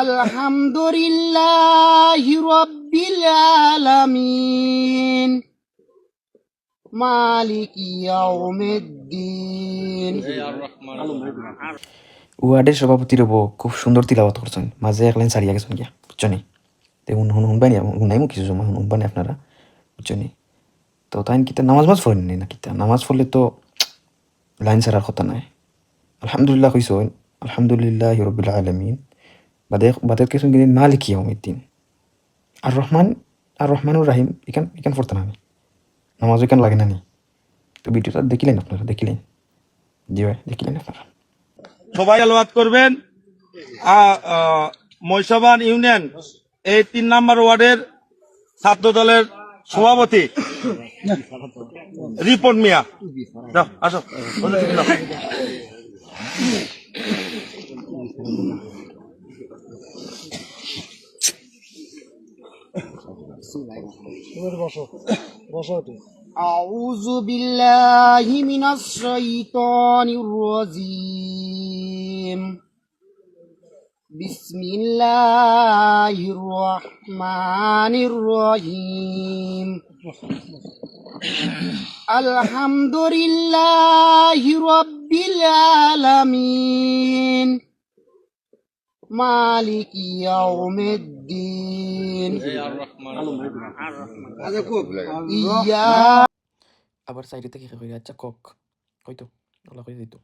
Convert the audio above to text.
আলহামদুলিল্লাহি রাব্বিল আলামিন মালিকি ইয়াউমিদ্দিন। ওয়ার্ডের সভাপতির খুব সুন্দর তিলাওয়াত করছেন, মাঝে এক লাইন ছাড়িয়া গেছেন গিয়া, বুঝছো নি? শুনবানি শুনাইমো কিছু জমা শুনবানি আপনারা, বুঝছো নি? তো তাই কিতা নামাজ পড়েন নি না কিতা? নামাজ পড়লে তো লাইন ছাড়ার কথা নাই। আলহামদুলিল্লাহ কইস, আলহামদুলিল্লাহ রবিল আলমিন, বাদের কিছু কিনে মালিক ইয়াউমিদ্দিন, আর রহমান, আর রহমানুর রাহিম, এখান পড়তাম আমি, নামাজ এখান লাগে না নি? তো ভিডিওটা দেখিলেন আপনারা, দেখিলেন? জি ভাই, দেখিলেন আপনারা? সবাই আলোয়াত করবেন। মৈশবান ইউনিয়ন এই 3 নম্বর ওয়ার্ডের ছাত্র দলের সভাপতি রিপন মিয়া, যাও আসো। আউযু বিল্লাহি মিনাশ শাইতানির রাজীম। বিসমিল্লাহির রহমানির রহিম। আলহামদুলিল্লাহি রাব্বিল আলামিন মালিকি ইয়াউমিদ্দিন। আবার সাইডে থেকে কই, আচ্ছা কক কইতো, আল্লাহ কই দিত।